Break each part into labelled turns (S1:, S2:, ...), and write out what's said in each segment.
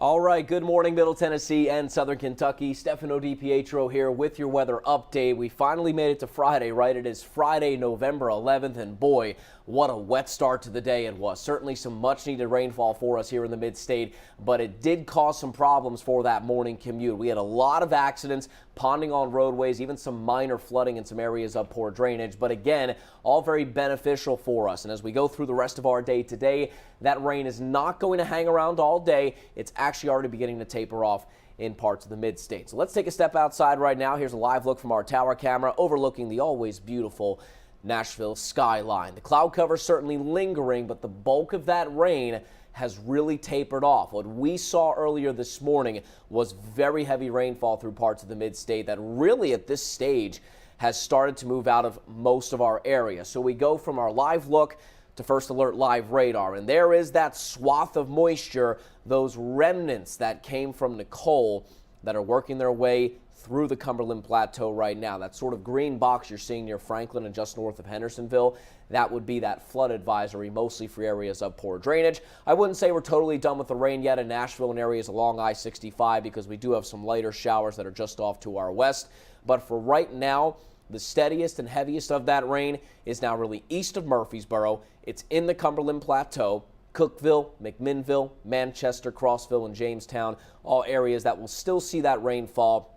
S1: All right, good morning, Middle Tennessee and Southern Kentucky. Stefano DiPietro here with your weather update. We finally made it to Friday, right? It is Friday, November 11th, and boy, what a wet start to the day it was. Certainly some much-needed rainfall for us here in the mid-state, but it did cause some problems for that morning commute. We had a lot of accidents, ponding on roadways, even some minor flooding in some areas of poor drainage, but again, all very beneficial for us. And as we go through the rest of our day today, that rain is not going to hang around all day. It's actually already beginning to taper off in parts of the mid-state. So let's take a step outside right now. Here's a live look from our tower camera overlooking the always beautiful Nashville skyline. The cloud cover certainly lingering, but the bulk of that rain has really tapered off. What we saw earlier this morning was very heavy rainfall through parts of the mid-state that really at this stage has started to move out of most of our area. So we go from our live look to First Alert Live radar, and there is that swath of moisture, those remnants that came from Nicole that are working their way through the Cumberland Plateau right now. That sort of green box you're seeing near Franklin and just north of Hendersonville, that would be that flood advisory, mostly for areas of poor drainage. I wouldn't say we're totally done with the rain yet in Nashville and areas along I-65 because we do have some lighter showers that are just off to our west. But for right now, the steadiest and heaviest of that rain is now really east of Murfreesboro. It's in the Cumberland Plateau. Cookeville, McMinnville, Manchester, Crossville, and Jamestown, all areas that will still see that rainfall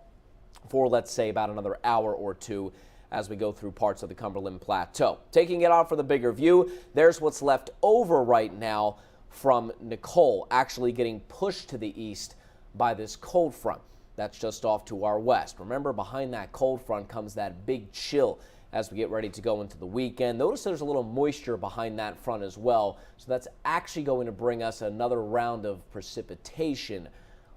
S1: for, let's say, about another hour or two as we go through parts of the Cumberland Plateau. Taking it on for the bigger view, there's what's left over right now from Nicole, actually getting pushed to the east by this cold front that's just off to our west. Remember, behind that cold front comes that big chill as we get ready to go into the weekend. Notice there's a little moisture behind that front as well, so that's actually going to bring us another round of precipitation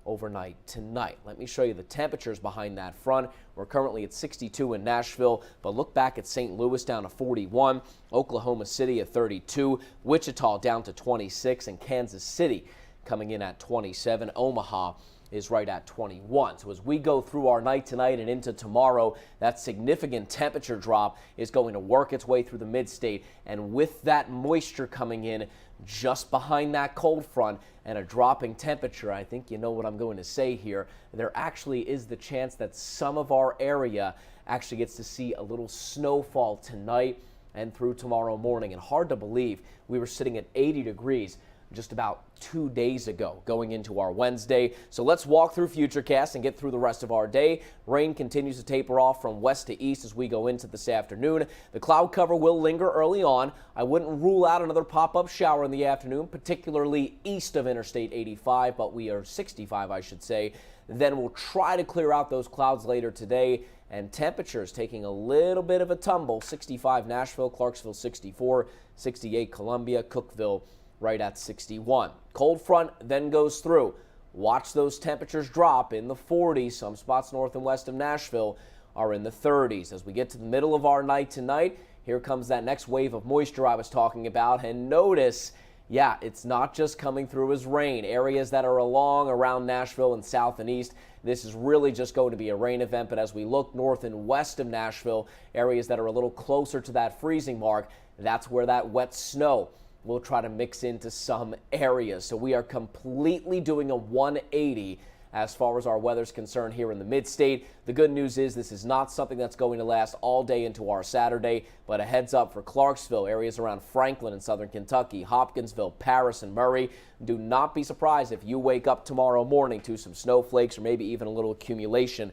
S1: overnight tonight. Let me show you the temperatures behind that front. We're currently at 62 in Nashville, but look back at St. Louis down to 41, Oklahoma City at 32, Wichita down to 26, and Kansas City coming in at 27. Omaha is right at 21. So as we go through our night tonight and into tomorrow, that significant temperature drop is going to work its way through the mid-state. And with that moisture coming in just behind that cold front and a dropping temperature, I think you know what I'm going to say here, there actually is the chance that some of our area actually gets to see a little snowfall tonight and through tomorrow morning. And hard to believe we were sitting at 80 degrees just about 2 days ago going into our Wednesday. So let's walk through Futurecast and get through the rest of our day. Rain continues to taper off from west to east as we go into this afternoon. The cloud cover will linger early on. I wouldn't rule out another pop-up shower in the afternoon, particularly east of Interstate 85, but we are 65, I should say. Then we'll try to clear out those clouds later today, and temperatures taking a little bit of a tumble. 65 Nashville, Clarksville 64, 68 Columbia, Cookeville right at 61. Cold front then goes through. Watch those temperatures drop in the 40s. Some spots north and west of Nashville are in the 30s. As we get to the middle of our night tonight, here comes that next wave of moisture I was talking about. And notice, yeah, it's not just coming through as rain. Areas that are around Nashville and south and east, this is really just going to be a rain event. But as we look north and west of Nashville, areas that are a little closer to that freezing mark, that's where that wet snow will try to mix into some areas. So we are completely doing a 180 as far as our weather's concerned here in the mid-state. The good news is this is not something that's going to last all day into our Saturday, but a heads up for Clarksville, areas around Franklin and Southern Kentucky, Hopkinsville, Paris, and Murray. Do not be surprised if you wake up tomorrow morning to some snowflakes or maybe even a little accumulation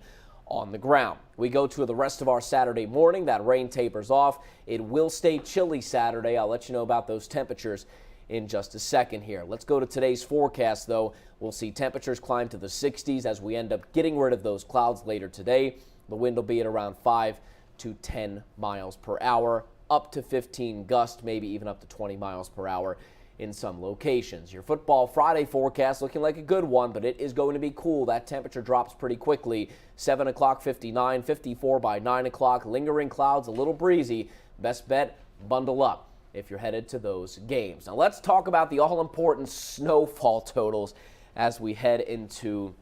S1: on the ground. We go to the rest of our Saturday morning. That rain tapers off. It will stay chilly Saturday. I'll let you know about those temperatures in just a second here. Let's go to today's forecast, though. We'll see temperatures climb to the 60s as we end up getting rid of those clouds later today. The wind will be at around 5 to 10 miles per hour, up to 15 gusts, maybe even up to 20 miles per hour in some locations. Your football Friday forecast looking like a good one, but it is going to be cool. That temperature drops pretty quickly. 7 o'clock, 59, 54 by 9 o'clock. Lingering clouds, a little breezy. Best bet, bundle up if you're headed to those games. Now let's talk about the all-important snowfall totals as we head into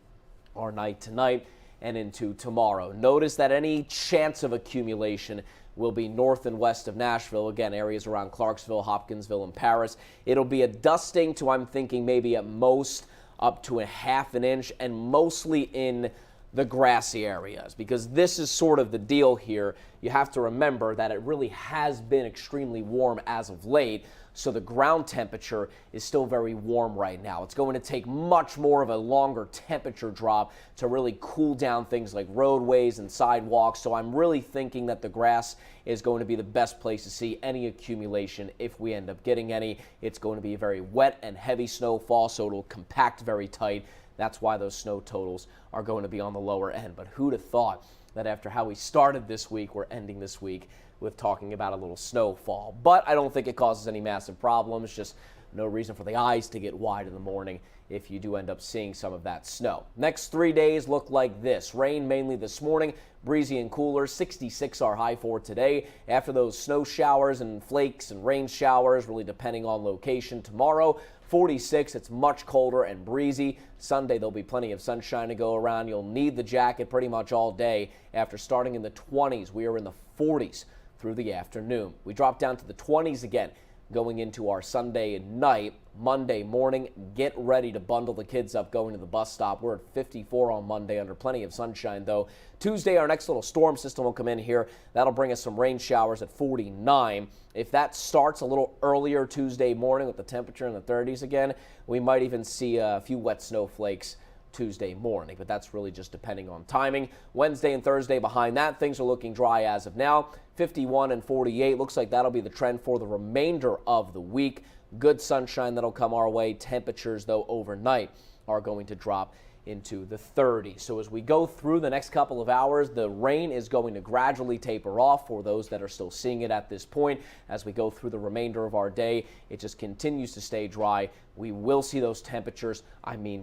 S1: our night tonight and into tomorrow. Notice that any chance of accumulation will be north and west of Nashville. Again, areas around Clarksville, Hopkinsville, and Paris. It'll be a dusting to, I'm thinking, maybe at most up to a half an inch, and mostly in the grassy areas, because this is sort of the deal here. You have to remember that it really has been extremely warm as of late, so the ground temperature is still very warm right now. It's going to take much more of a longer temperature drop to really cool down things like roadways and sidewalks, so I'm really thinking that the grass is going to be the best place to see any accumulation if we end up getting any. It's going to be a very wet and heavy snowfall, so it'll compact very tight. That's why those snow totals are going to be on the lower end. But who'd have thought that after how we started this week, we're ending this week with talking about a little snowfall. But I don't think it causes any massive problems, just no reason for the eyes to get wide in the morning if you do end up seeing some of that snow. Next 3 days look like this. Rain mainly this morning, breezy and cooler, 66 our high for today. After those snow showers and flakes and rain showers, really depending on location, tomorrow 46, it's much colder and breezy. Sunday, there'll be plenty of sunshine to go around. You'll need the jacket pretty much all day. After starting in the 20s, we are in the 40s through the afternoon. We drop down to the 20s again going into our Sunday night. Monday morning, get ready to bundle the kids up going to the bus stop. We're at 54 on Monday under plenty of sunshine, though. Tuesday, our next little storm system will come in here. That'll bring us some rain showers at 49. If that starts a little earlier Tuesday morning with the temperature in the 30s again, we might even see a few wet snowflakes Tuesday morning, but that's really just depending on timing. Wednesday and Thursday behind that, things are looking dry as of now. 51 and 48. Looks like that'll be the trend for the remainder of the week. Good sunshine that'll come our way. Temperatures, though, overnight are going to drop into the 30s. So as we go through the next couple of hours, the rain is going to gradually taper off for those that are still seeing it at this point. As we go through the remainder of our day, it just continues to stay dry. We will see those temperatures,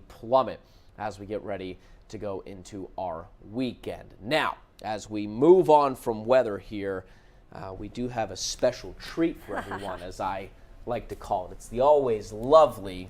S1: plummet as we get ready to go into our weekend. Now, as we move on from weather here, we do have a special treat for everyone, as I like to call it. It's the always lovely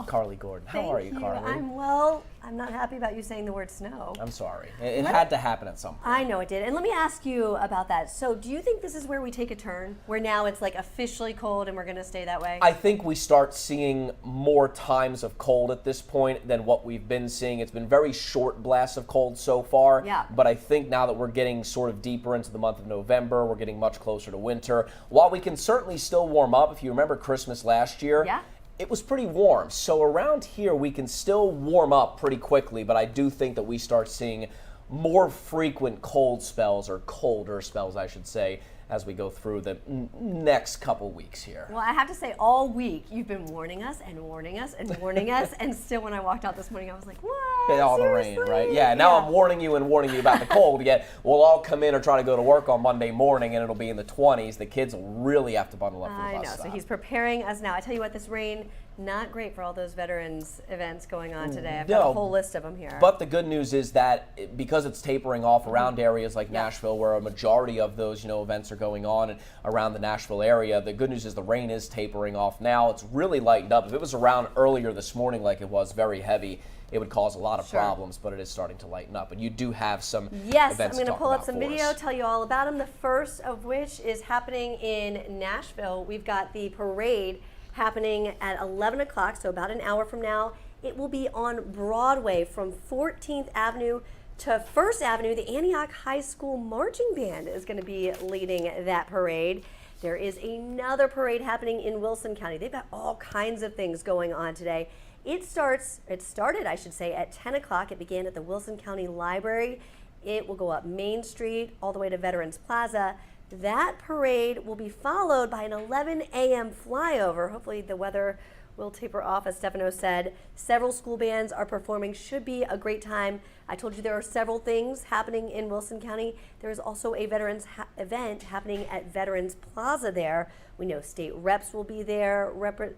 S1: Carley Gordon. How are you, Carley?
S2: I'm well. I'm not happy about you saying the word snow.
S1: I'm sorry. It had to happen at some point.
S2: I know it did. And let me ask you about that. So do you think this is where we take a turn? Where now it's like officially cold and we're going to stay that way?
S1: I think we start seeing more times of cold at this point than what we've been seeing. It's been very short blasts of cold so far.
S2: Yeah.
S1: But I think now that we're getting sort of deeper into the month of November, we're getting much closer to winter. While we can certainly still warm up, if you remember Christmas last year,
S2: yeah,
S1: it was pretty warm. So around here, we can still warm up pretty quickly, but I do think that we start seeing more frequent cold spells, or colder spells, I should say, as we go through the next couple weeks here.
S2: Well, I have to say, all week you've been warning us and warning us and warning us, and still when I walked out this morning, I was like, what?
S1: All the rain, right? Yeah, now I'm warning you about the cold, yet we'll all come in or try to go to work on Monday morning, and it'll be in the 20s. The kids will really have to bundle up for the bus stop.
S2: So he's preparing us now. I tell you what, this rain, not great for all those veterans events going on today. I've got a whole list of them here.
S1: But the good news is that because it's tapering off around areas like Nashville, where a majority of those events are going on and around the Nashville area, the good news is the rain is tapering off now. It's really lightened up. If it was around earlier this morning like it was, very heavy, it would cause a lot of problems, but it is starting to lighten up. And you do have some events
S2: I'm going to pull up some video,
S1: us.
S2: tell you all about them. The first of which is happening in Nashville. We've got the parade happening at 11 o'clock, so about an hour from now. It will be on Broadway from 14th Avenue to 1st Avenue. The Antioch High School Marching Band is going to be leading that parade. There is another parade happening in Wilson County. They've got all kinds of things going on today. It started, I should say, at 10 o'clock. It began at the Wilson County Library. It will go up Main Street all the way to Veterans Plaza. That parade will be followed by an 11 a.m. flyover. Hopefully the weather will taper off, as Stefano said. Several school bands are performing. Should be a great time. I told you there are several things happening in Wilson County. There is also a veterans event happening at Veterans Plaza there. We know state reps will be there,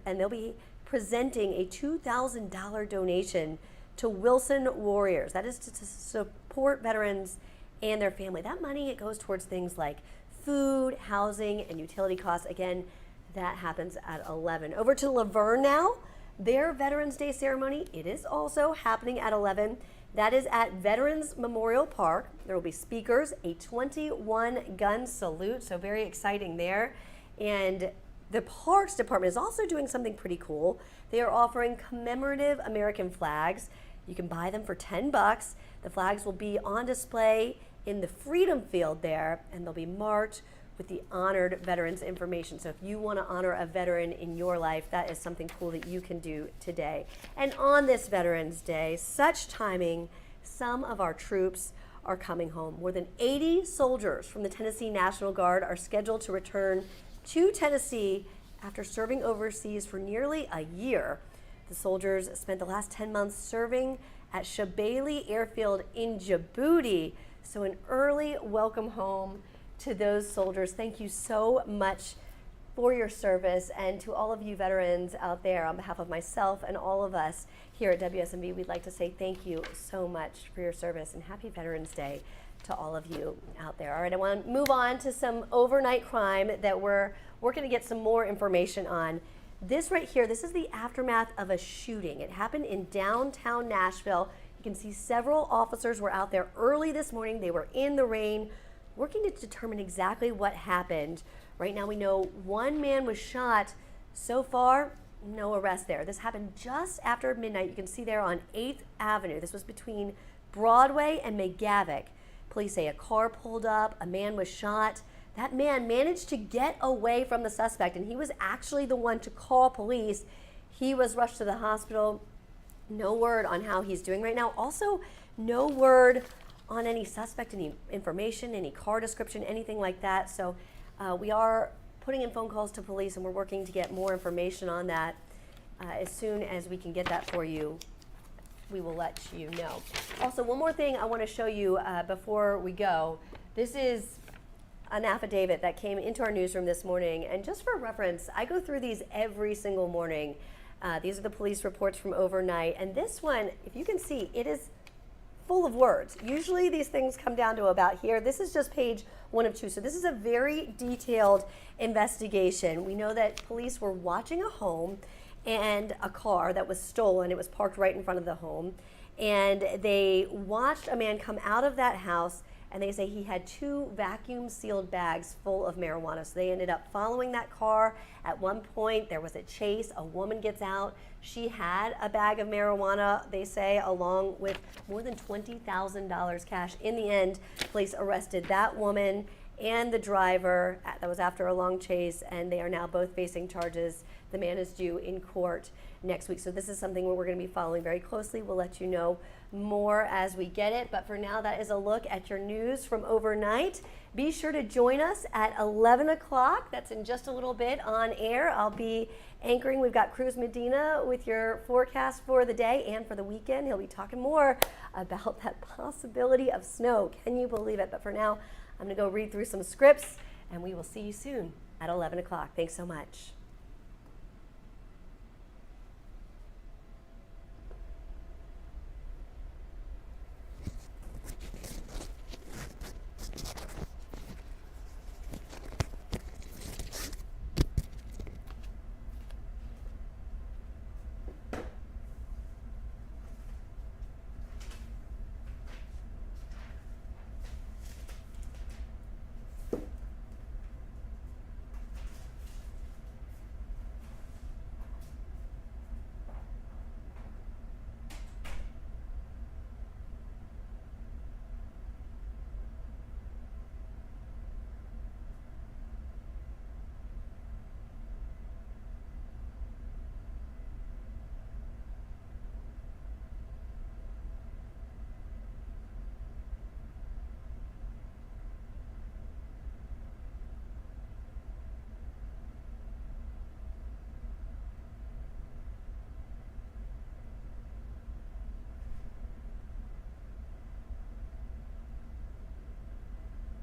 S2: and they'll be presenting a $2,000 donation to Wilson Warriors. That is to support veterans and their family. That money, it goes towards things like food, housing, and utility costs. Again, that happens at 11. Over to Laverne now. Their Veterans Day ceremony, it is also happening at 11. That is at Veterans Memorial Park. There will be speakers, a 21-gun salute, so very exciting there. And the Parks Department is also doing something pretty cool. They are offering commemorative American flags. You can buy them for $10. The flags will be on display in the Freedom Field there, and they'll be marked with the honored veterans information. So if you want to honor a veteran in your life, that is something cool that you can do today. And on this Veterans Day, such timing, some of our troops are coming home. More than 80 soldiers from the Tennessee National Guard are scheduled to return to Tennessee after serving overseas for nearly a year. The soldiers spent the last 10 months serving at Shabali Airfield in Djibouti. So an early welcome home to those soldiers. Thank you so much for your service, and to all of you veterans out there, on behalf of myself and all of us here at WSMV, we'd like to say thank you so much for your service, and happy Veterans Day to all of you out there. All right, I want to move on to some overnight crime that we're working to get some more information on. This right here, this is the aftermath of a shooting. It happened in downtown Nashville. You can see several officers were out there early this morning. They were in the rain, working to determine exactly what happened. Right now we know one man was shot. So far, no arrest there. This happened just after midnight. You can see there on 8th Avenue. This was between Broadway and McGavick. Police say a car pulled up, a man was shot. That man managed to get away from the suspect, and he was actually the one to call police. He was rushed to the hospital. No word on how he's doing right now. Also, no word on any suspect, any information, any car description, anything like that. So we are putting in phone calls to police, and we're working to get more information on that. As soon as we can get that for you, we will let you know. Also, one more thing I want to show you before we go. This is an affidavit that came into our newsroom this morning, and just for reference, I go through these every single morning. These are the police reports from overnight, and this one, if you can see, it is full of words. Usually these things come down to about here. This is just page 1 of 2. So this is a very detailed investigation. We know that police were watching a home and a car that was stolen. It was parked right in front of the home. And they watched a man come out of that house, and they say he had 2 vacuum sealed bags full of marijuana. So they ended up following that car. At one point, there was a chase. A woman gets out. She had a bag of marijuana, they say, along with more than $20,000 cash. In the end, police arrested that woman and the driver. That was after a long chase, and they are now both facing charges. The man is due in court next week. So this is something where we're going to be following very closely. We'll let you know more as we get it. But for now, that is a look at your news from overnight. Be sure to join us at 11 o'clock. That's in just a little bit on air. I'll be anchoring. We've got Cruz Medina with your forecast for the day and for the weekend. He'll be talking more about that possibility of snow. Can you believe it? But for now, I'm going to go read through some scripts, and we will see you soon at 11 o'clock. Thanks so much.